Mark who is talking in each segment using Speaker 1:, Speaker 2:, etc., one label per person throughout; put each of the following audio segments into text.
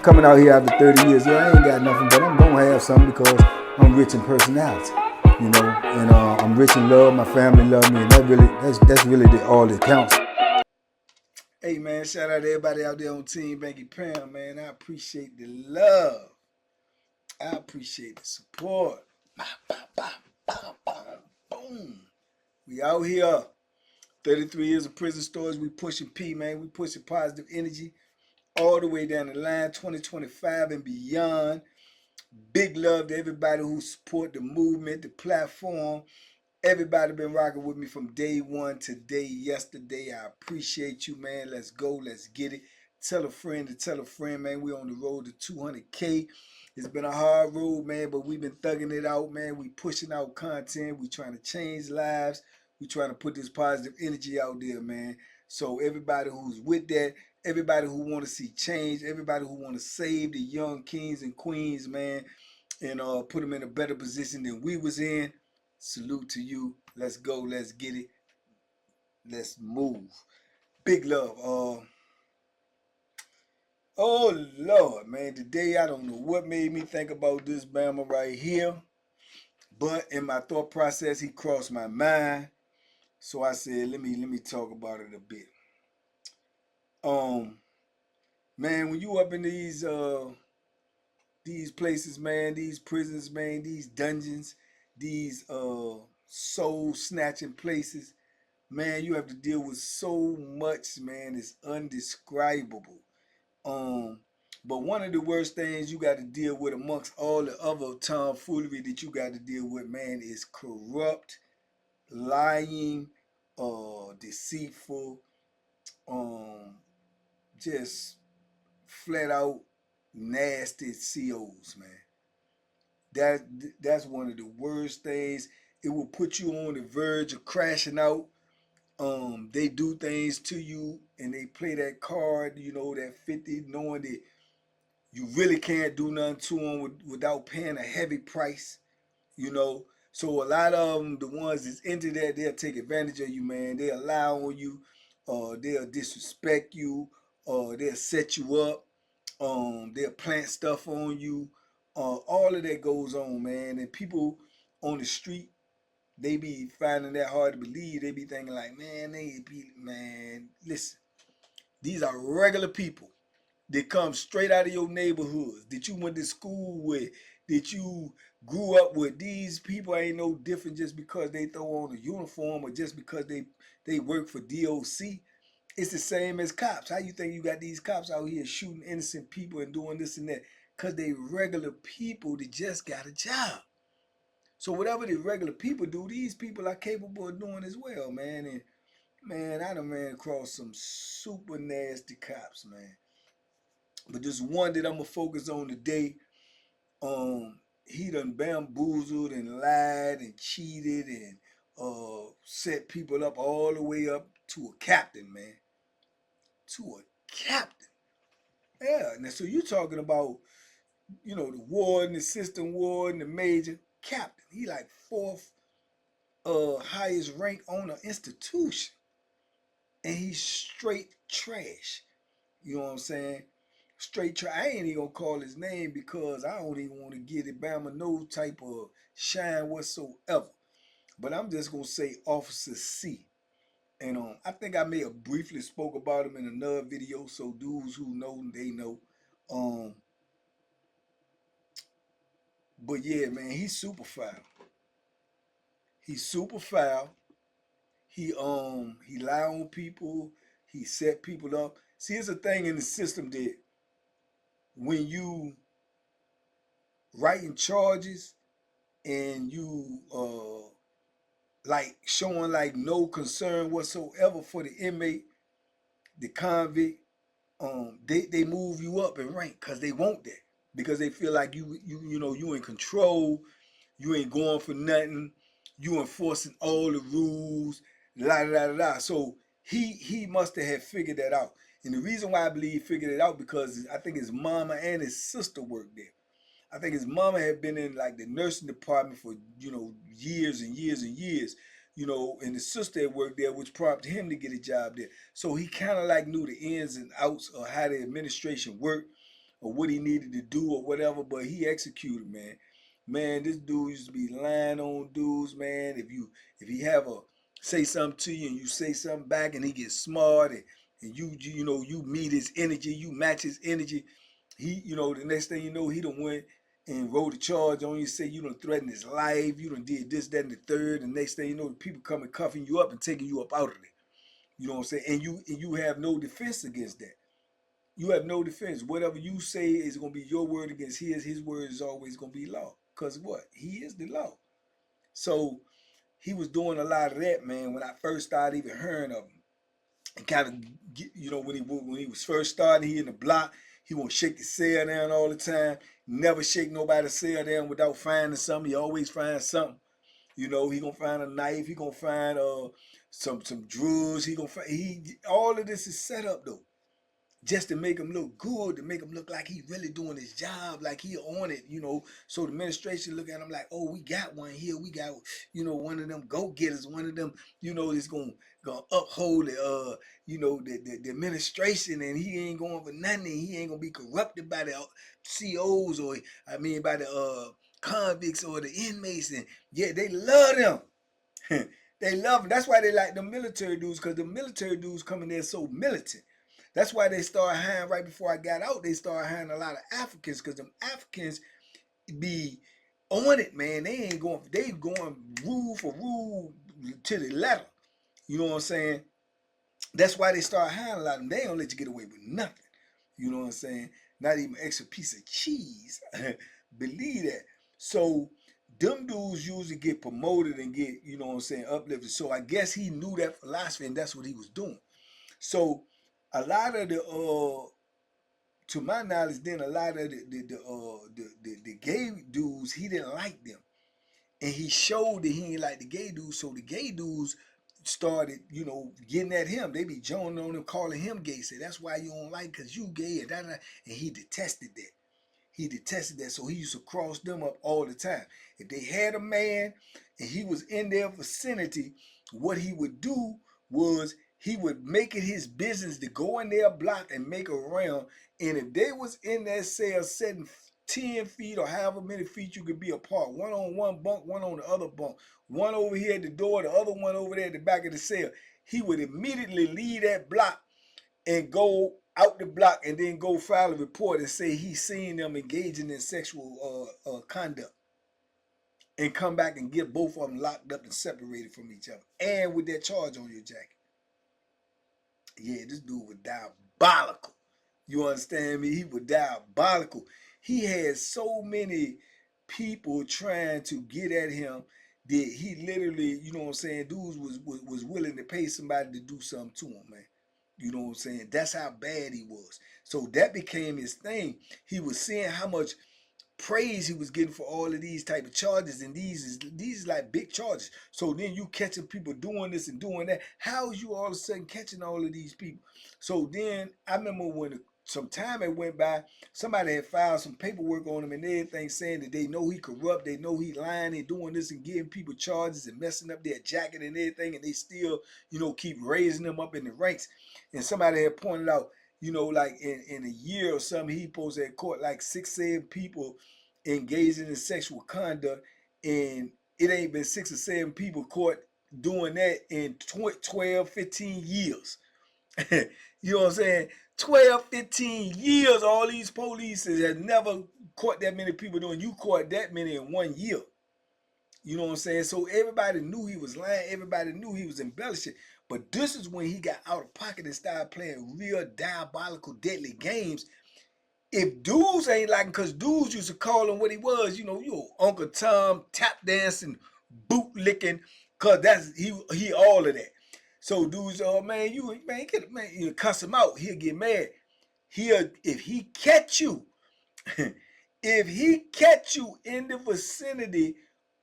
Speaker 1: coming out here after 30 years. Yeah, I ain't got nothing, but I'm gonna have something because I'm rich in personality, you know, and I'm rich in love. My family love me, and that's really all that counts. Hey man, shout out to everybody out there on Team Banky Pound, man. I appreciate the love. I appreciate the support. Boom. We out here. 33 years of prison stories. We pushing P, man. We pushing positive energy all the way down the line, 2025 and beyond. Big love to everybody who support the movement, the platform. Everybody been rocking with me from day one to yesterday. I appreciate you, man. Let's go. Let's get it. Tell a friend to tell a friend, man. We on the road to 200K. It's been a hard road, man, but we've been thugging it out, man. We pushing out content. We trying to change lives. We trying to put this positive energy out there, man. So everybody who's with that, everybody who want to see change, everybody who want to save the young kings and queens, man, and put them in a better position than we was in, salute to you. Let's go. Let's get it. Let's move. Big love. Oh Lord, man. Today I don't know what made me think about this Bama right here, but in my thought process, he crossed my mind. So I said, let me talk about it a bit. Man, when you up in these places, man, these prisons, man, these dungeons, these soul snatching places, man, you have to deal with so much, man. It's undescribable. But one of the worst things you got to deal with amongst all the other tomfoolery that you got to deal with, man, is corrupt, lying, deceitful, just flat out nasty COs, man. That's one of the worst things. It will put you on the verge of crashing out. They do things to you and they play that card, you know, that 50, knowing that you really can't do nothing to them without paying a heavy price, you know. So a lot of them, the ones that's into that, they'll take advantage of you, man. They'll lie on you, they'll disrespect you, they'll set you up, they'll plant stuff on you. All of that goes on, man. And people on the street, they be finding that hard to believe. They be thinking like, man, listen, these are regular people that come straight out of your neighborhoods, that you went to school with, that you grew up with. These people ain't no different just because they throw on a uniform or just because they work for DOC. It's the same as cops. How you think you got these cops out here shooting innocent people and doing this and that? Because they regular people that just got a job. So whatever the regular people do, these people are capable of doing as well, man. And man, I done ran across some super nasty cops, man. But this one that I'm gonna focus on today, he done bamboozled and lied and cheated and set people up all the way up to a captain, man. To a captain. Yeah. Now, so you talking about, you know, the warden, the assistant warden, the major, captain. He like fourth highest rank on an institution. And he's straight trash. You know what I'm saying? Straight trash. I ain't even gonna call his name because I don't even want to give it Bama no type of shine whatsoever. But I'm just gonna say Officer C. And I think I may have briefly spoke about him in another video, so dudes who know, they know. But yeah, man, he's super foul. He's super foul. He lie on people. He set people up. See, it's a thing in the system that when you writing charges and you like showing like no concern whatsoever for the inmate, the convict, they move you up in rank because they want that. Because they feel like you know you in control, you ain't going for nothing, you enforcing all the rules, la la la la. So he must have figured that out. And the reason why I believe he figured it out because I think his mama and his sister worked there. I think his mama had been in like the nursing department for, you know, years and years and years, you know, and his sister had worked there, which prompted him to get a job there. So he kind of like knew the ins and outs of how the administration worked. or what he needed to do or whatever, but he executed, man. Man, this dude used to be lying on dudes, man. If he have a say something to you and you say something back and he gets smart and you meet his energy, you match his energy, the next thing you know, he done went and wrote a charge on you, say you done threatened his life, you done did this, that, and the third, and the next thing you know, the people coming cuffing you up and taking you up out of there. You know what I'm saying? And you have no defense against that. You have no defense. Whatever you say is gonna be your word against his word is always gonna be law. Cause what? He is the law. So he was doing a lot of that, man, when I first started even hearing of him. And kind of, when he was first starting, he in the block, he won't shake the cell down all the time. Never shake nobody's cell down without finding something. He always finds something. He gonna find a knife. He gonna find some drugs. He gonna find all of this is set up though, just to make him look good, to make him look like he really doing his job, like he on it. So the administration look at him like, oh, we got one here. We got, one of them go-getters, one of them, that's gonna uphold the administration, and he ain't going for nothing. He ain't gonna be corrupted by the COs or by the convicts or the inmates, and yeah, they love them. They love them. That's why they like the military dudes, because the military dudes come in there so militant. That's why they started hiring right before I got out. They started hiring a lot of Africans, because them Africans be on it, man. They ain't going. They going rule for rule to the letter. You know what I'm saying? That's why they start hiring a lot of them. They don't let you get away with nothing. You know what I'm saying? Not even an extra piece of cheese. Believe that. So them dudes usually get promoted and get, uplifted. So I guess he knew that philosophy and that's what he was doing. So a lot of to my knowledge, then a lot of the gay dudes, he didn't like them, and he showed that he didn't like the gay dudes. So the gay dudes started, getting at him. They be joning on him, calling him gay. Say that's why you don't like, cause you gay, and he detested that. He detested that, so he used to cross them up all the time. If they had a man and he was in their vicinity, what he would do was he would make it his business to go in their block and make a round. And if they was in that cell sitting 10 feet or however many feet you could be apart, one on one bunk, one on the other bunk, one over here at the door, the other one over there at the back of the cell, he would immediately leave that block and go out the block and then go file a report and say he's seen them engaging in sexual conduct, and come back and get both of them locked up and separated from each other, and with that charge on your jacket. Yeah, this dude was diabolical. You understand me? He was diabolical. He had so many people trying to get at him that he literally, you know what I'm saying, dudes was willing to pay somebody to do something to him, man. You know what I'm saying? That's how bad he was. So that became his thing. He was seeing how much praise he was getting for all of these type of charges, and these like big charges. So then you catching people doing this and doing that. How is you all of a sudden catching all of these people? So then I remember when some time had went by, somebody had filed some paperwork on him and everything, saying that they know he corrupt, they know he lying and doing this and giving people charges and messing up their jacket and everything, and they still, keep raising them up in the ranks. And somebody had pointed out, like in a year or something, he posted at court like 6-7 people engaging in sexual conduct, and it ain't been 6 or 7 people caught doing that in 12, 15 years. You know what I'm saying? 12, 15 years, all these police have never caught that many people doing. You caught that many in 1 year. You know what I'm saying? So everybody knew he was lying. Everybody knew he was embellishing. But this is when he got out of pocket and started playing real diabolical, deadly games. If dudes ain't like him, because dudes used to call him what he was, you Uncle Tom, tap dancing, boot licking, because that's he all of that. So dudes, oh man, you cuss him out, he'll get mad. If he catch you, if he catch you in the vicinity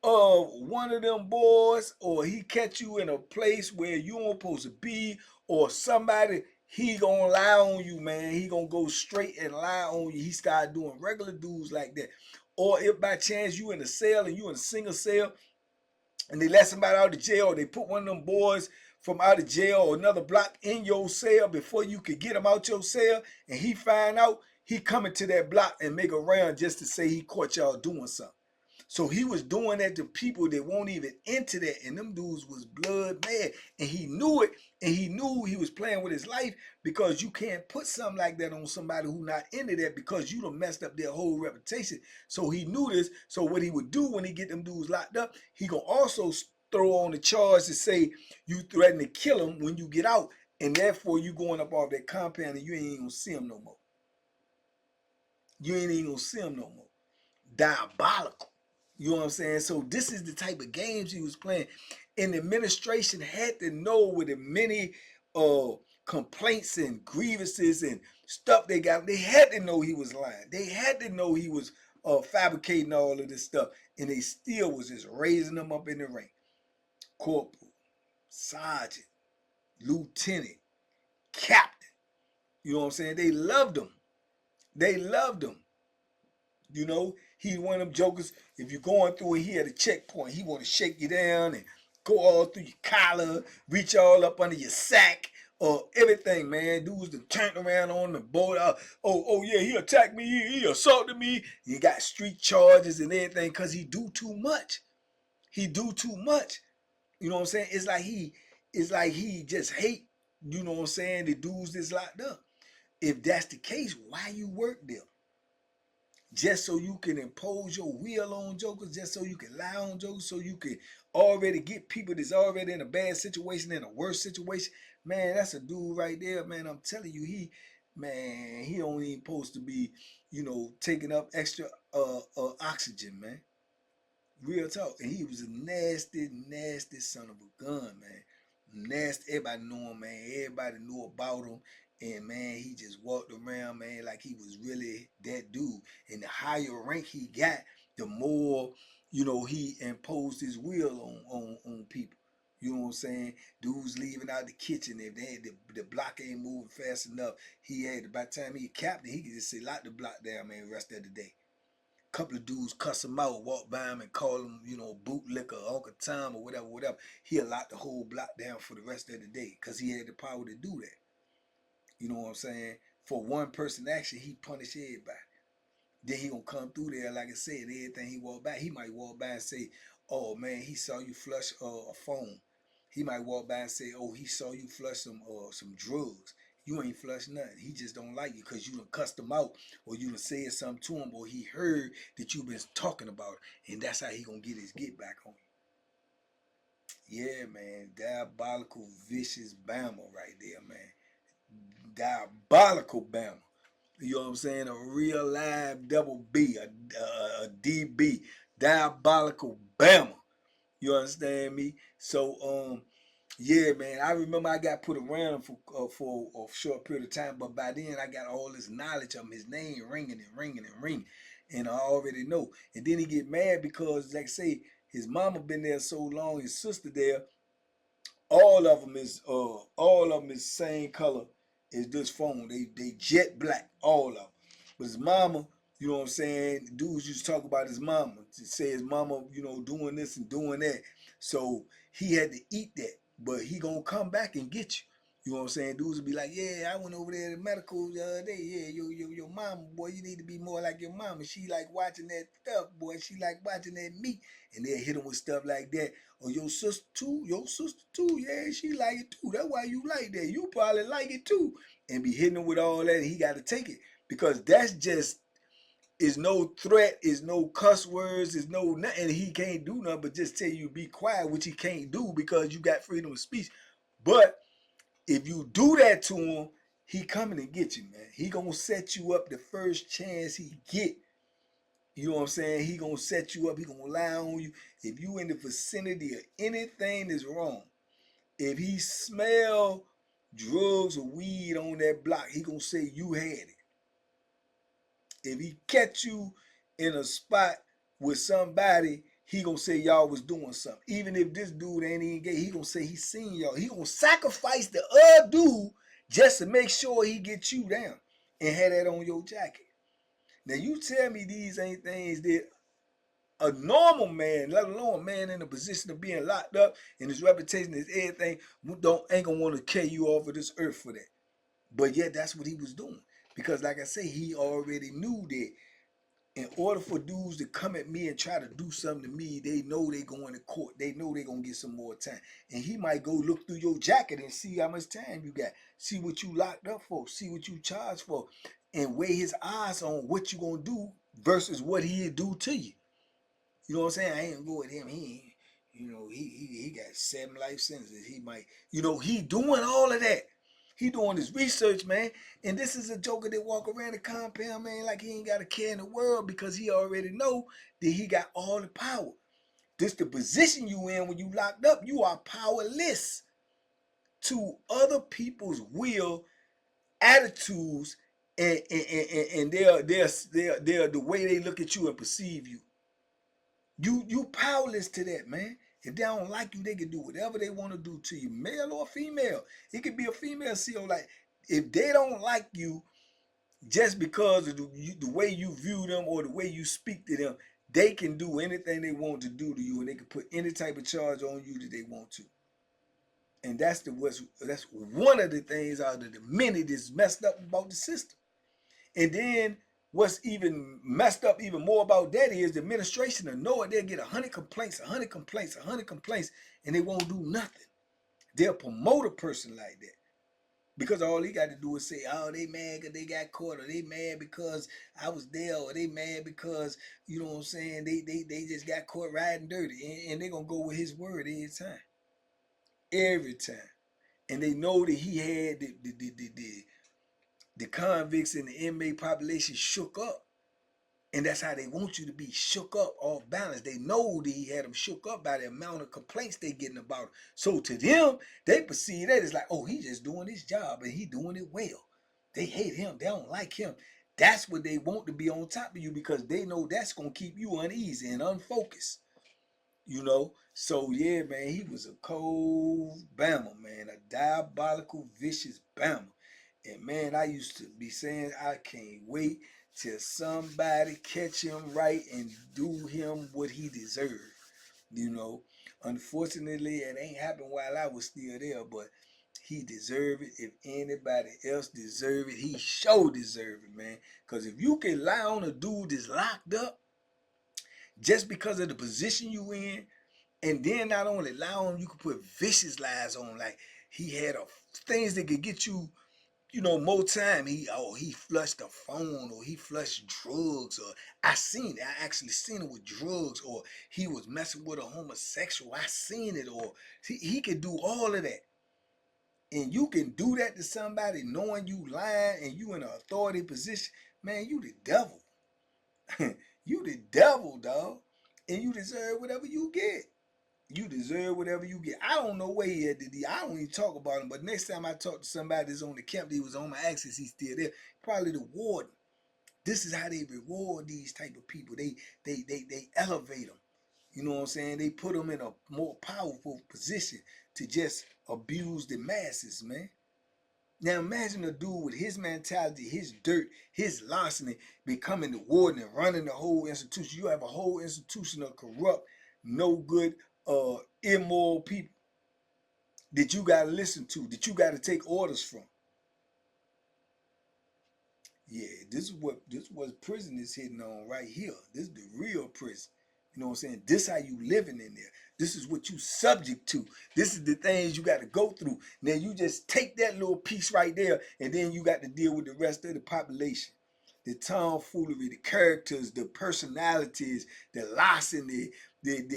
Speaker 1: of one of them boys, or he catch you in a place where you ain't supposed to be, or somebody, he gonna lie on you, man. He gonna go straight and lie on you. He start doing regular dudes like that. Or if by chance you in a cell and you in a single cell and they let somebody out of jail, or they put one of them boys from out of jail or another block in your cell before you could get him out your cell, and he find out, he coming to that block and make a round just to say he caught y'all doing something. So he was doing that to people that won't even into that, and them dudes was blood mad, and he knew it, and he knew he was playing with his life, because you can't put something like that on somebody who not into that, because you done messed up their whole reputation. So he knew this. So what he would do when he get them dudes locked up, he gonna also throw on the charge to say you threaten to kill him when you get out, and therefore you going up off that compound and you ain't even gonna see him no more. You ain't even gonna see him no more. Diabolical. You know what I'm saying? So this is the type of games he was playing. And the administration had to know with the many complaints and grievances and stuff they got. They had to know he was lying. They had to know he was fabricating all of this stuff. And they still was just raising them up in the rank. Corporal, sergeant, lieutenant, captain. You know what I'm saying? They loved him. They loved him. You know, he one of them jokers. If you're going through it, he at a checkpoint. He want to shake you down and go all through your collar, reach all up under your sack, or everything, man. Dudes that turned around on the boat. Oh yeah, he attacked me. He assaulted me. He got street charges and everything because he do too much. He do too much. You know what I'm saying? It's like he just hate. You know what I'm saying? The dudes that's locked up. If that's the case, why you work them? Just so you can impose your will on jokers, just so you can lie on jokers, so you can already get people that's already in a bad situation, in a worse situation. Man, that's a dude right there, man. I'm telling you, he don't even supposed to be, taking up extra oxygen, man. Real talk. And he was a nasty, nasty son of a gun, man. Nasty. Everybody knew him, man. Everybody knew about him. And man, he just walked around, man, like he was really that dude. And the higher rank he got, the more, he imposed his will on people. You know what I'm saying? Dudes leaving out the kitchen. If they had the block ain't moving fast enough, by the time he captain, he could just say, lock the block down, man, rest of the day. Couple of dudes cuss him out, walk by him and call him, bootlicker, Uncle Tom, or whatever. He'll lock the whole block down for the rest of the day because he had the power to do that. You know what I'm saying? For one person action, he punish everybody. Then he gonna come through there, like I said, everything he walk by, he might walk by and say, oh man, he saw you flush a phone. He might walk by and say, oh, he saw you flush some drugs. You ain't flush nothing. He just don't like you because you done cussed him out, or you done said something to him, or he heard that you been talking about it, and that's how he gonna get his get back on you. Yeah, man. Diabolical, vicious Bama right there, man. Diabolical Bama. You know what I'm saying? A real live double B, a DB. Diabolical Bama. You understand me? So, yeah, man. I remember I got put around for a short period of time, but by then I got all this knowledge of him, his name ringing and ringing and ringing, and I already know. And then he get mad because, like I say, his mama been there so long, his sister there. All of them is same color as this phone. They jet black, all of them. But his mama, you know what I'm saying? Dudes used to talk about his mama, to say his mama, doing this and doing that. So he had to eat that. But he gonna come back and get you. You know what I'm saying? Dudes would be like, yeah, I went over there to medical the other day. Yeah, your mama, boy, you need to be more like your mama. She like watching that stuff, boy. She like watching that meat. And they'll hit him with stuff like that. Or your sister too, yeah, she like it too. That's why you like that. You probably like it too. And be hitting him with all that, and he got to take it. Because that's just, is no threat, is no cuss words, is no nothing. He can't do nothing but just tell you be quiet, which he can't do because you got freedom of speech. But if you do that to him, he coming to get you, man. He gonna set you up the first chance he get. You know what I'm saying? He gonna set you up. He gonna lie on you. If you in the vicinity of anything that's wrong, if he smell drugs or weed on that block, he gonna say you had it. If he catch you in a spot with somebody, he gonna say y'all was doing something. Even if this dude ain't even gay, he gonna say he seen y'all. He gonna sacrifice the other dude just to make sure he get you down and have that on your jacket. Now you tell me these ain't things that a normal man, let alone a man in a position of being locked up and his reputation is everything, ain't gonna want to carry you off of this earth for that. But yet that's what he was doing. Because like I say, he already knew that in order for dudes to come at me and try to do something to me, they know they going to court. They know they gonna get some more time. And he might go look through your jacket and see how much time you got. See what you locked up for. See what you charged for. And weigh his eyes on what you gonna do versus what he'll do to you. You know what I'm saying? I ain't gonna go with him. He ain't, he got 7 life sentences. He might, he doing all of that. He doing his research, man. And this is a joker that walk around the compound, man, like he ain't got a care in the world because he already know that he got all the power. This the position you in when you locked up. You are powerless to other people's will, attitudes, and they're the way they look at you and perceive you. You powerless to that, man. If they don't like you, they can do whatever they want to do to you, male or female. It could be a female CEO. Like, if they don't like you just because of the way you view them or the way you speak to them, they can do anything they want to do to you, and they can put any type of charge on you that they want to. And that's one of the things out of the many that's messed up about the system. And then what's even messed up even more about that is the administration will know it. They'll get 100 complaints, 100 complaints, 100 complaints, and they won't do nothing. They'll promote a person like that. Because all he got to do is say, oh, they mad because they got caught, or they mad because I was there, or they mad because, you know what I'm saying, they just got caught riding dirty. And they're going to go with his word every time. Every time. And they know that he had the convicts and the inmate population shook up. And that's how they want you to be, shook up, off balance. They know that he had them shook up by the amount of complaints they getting about him. So to them, they perceive that as like, oh, he just doing his job and he doing it well. They hate him. They don't like him. That's what they want to be on top of you because they know that's going to keep you uneasy and unfocused. So yeah, man, he was a cold Bama, man, a diabolical, vicious Bama. And man, I used to be saying, I can't wait till somebody catch him right and do him what he deserved. You know, unfortunately, it ain't happened while I was still there, but he deserved it. If anybody else deserve it, he sure deserve it, man. Because if you can lie on a dude that's locked up just because of the position you in, and then not only lie on, you can put vicious lies on, like he had things that could get you, more time. He flushed a phone, or he flushed drugs, or I actually seen it with drugs, or he was messing with a homosexual. I seen it, or he could do all of that. And you can do that to somebody knowing you lying and you in an authority position, man, you the devil. You the devil, dog. And you deserve whatever you get. You deserve whatever you get. I don't know where he at today. I don't even talk about him. But next time I talk to somebody that's on the camp, that was on my access, he's still there. Probably the warden. This is how they reward these type of people. They elevate them. You know what I'm saying? They put them in a more powerful position to just abuse the masses, man. Now imagine a dude with his mentality, his dirt, his larceny, becoming the warden and running the whole institution. You have a whole institution of corrupt, no good, immoral people that you gotta listen to, that you gotta take orders from. Yeah, this is what prison is hitting on right here. This is the real prison. You know what I'm saying? This how you living in there. This is what you subject to. This is the things you got to go through. Now you just take that little piece right there, and then you got to deal with the rest of the population. The tomfoolery, the characters, the personalities, the larceny, the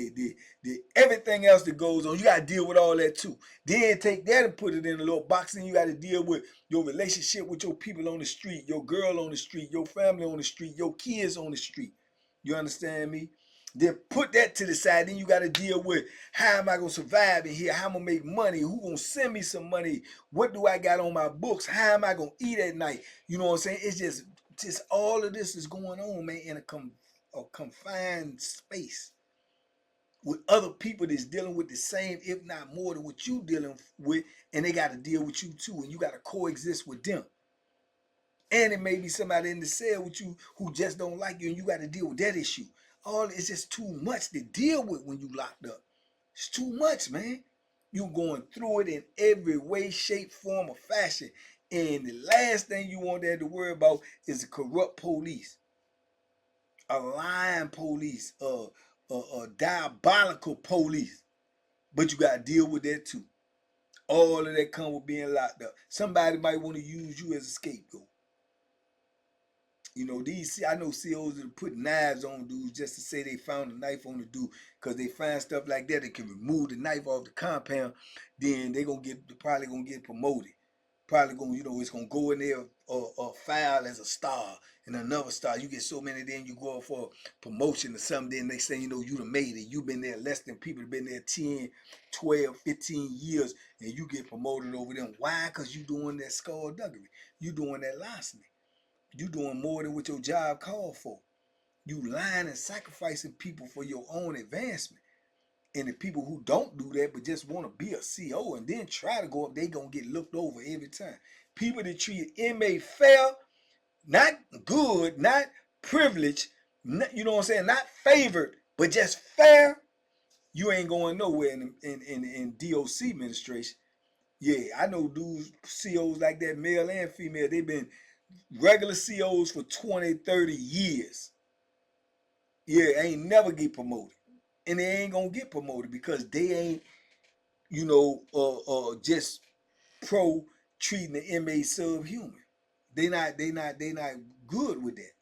Speaker 1: everything else that goes on. You got to deal with all that too. Then take that and put it in a little box, and you got to deal with your relationship with your people on the street, your girl on the street, your family on the street, your kids on the street. You understand me? Then put that to the side. Then you got to deal with, how am I going to survive in here? How am I going to make money? Who going to send me some money? What do I got on my books? How am I going to eat at night? You know what I'm saying? It's just all of this is going on, man, in a confined space with other people that's dealing with the same, if not more than what you dealing with, and they got to deal with you too, and you got to coexist with them. And it may be somebody in the cell with you who just don't like you, and you got to deal with that issue. All it's just too much to deal with when you locked up. It's too much, man. You going through it in every way, shape, form, or fashion. And the last thing you want that to worry about is a corrupt police, a lying police, a diabolical police. But you got to deal with that too. All of that come with being locked up. Somebody might want to use you as a scapegoat. You know, I know COs that put knives on dudes just to say they found a knife on the dude, because they find stuff like that. They can remove the knife off the compound. Then they probably gonna get promoted. Probably gonna, it's gonna go in there file as a star and another star. You get so many, then you go up for promotion or something. Then they say, you done made it. You've been there less than people that been there 10, 12, 15 years, and you get promoted over them. Why? Because you doing that skullduggery. You doing that larceny. You doing more than what your job called for. You lying and sacrificing people for your own advancement. And the people who don't do that but just want to be a CO and then try to go up, they going to get looked over every time. People that treat inmate fair, not good, not privileged, you know what I'm saying, not favored, but just fair, you ain't going nowhere in DOC administration. Yeah, I know dudes, COs like that, male and female, they've been regular COs for 20, 30 years. Yeah, ain't never get promoted. And they ain't gonna get promoted because they ain't, just pro treating the inmate subhuman. They not good with that.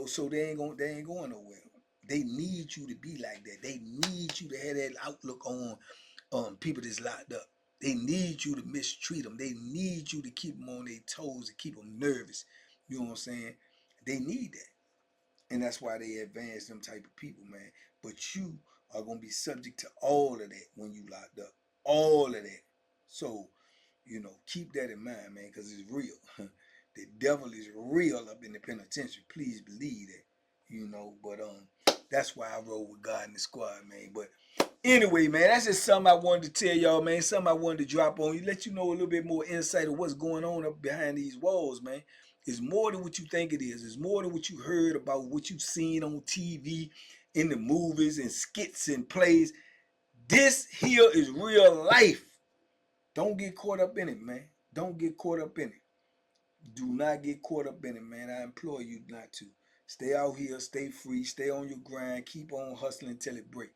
Speaker 1: So they ain't going nowhere. They need you to be like that. They need you to have that outlook on people that's locked up. They need you to mistreat them. They need you to keep them on their toes and keep them nervous. You know what I'm saying? They need that. And that's why they advance them type of people, man. But you are going to be subject to all of that when you locked up. All of that. So, keep that in mind, man, because it's real. The devil is real up in the penitentiary. Please believe that. But that's why I roll with God in the squad, man. But anyway, man, that's just something I wanted to tell y'all, man. Something I wanted to drop on you, let you know a little bit more insight of what's going on up behind these walls, man. It's more than what you think it is. It's more than what you heard about, what you've seen on TV, in the movies and skits and plays. This here is real life. Don't get caught up in it, man. Don't get caught up in it. Do not get caught up in it, man. I implore you not to. Stay out here, stay free, stay on your grind, keep on hustling until it breaks.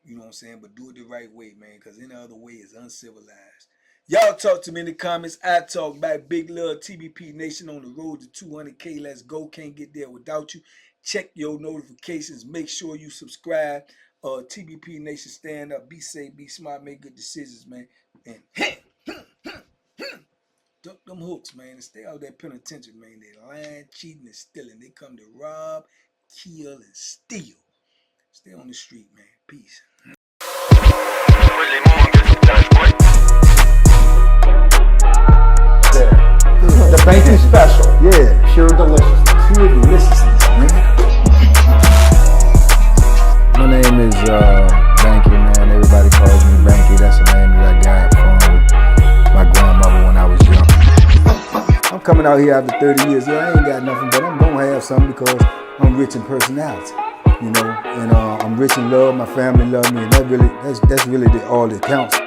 Speaker 1: You know what I'm saying? But do it the right way, man, because any other way is uncivilized. Y'all talk to me in the comments. I talk back. Big love, TBP Nation on the road to 200K. Let's go. Can't get there without you. Check your notifications. Make sure you subscribe. TBP Nation, stand up. Be safe. Be smart. Make good decisions, man. And duck them hooks, man. And stay out that penitentiary, man. They lying, cheating, and stealing. They come to rob, kill, and steal. Stay on the street, man. Peace.
Speaker 2: The banky special.
Speaker 3: Yeah.
Speaker 2: Pure deliciousness.
Speaker 3: Pure deliciousness, man. My name is Banky, man. Everybody calls me Banky. That's the name that I got from my grandmother when I was young. I'm coming out here after 30 years. Yeah, I ain't got nothing, but I'm gonna have something because I'm rich in personality. And I'm rich in love. My family love me, and that's really all that counts.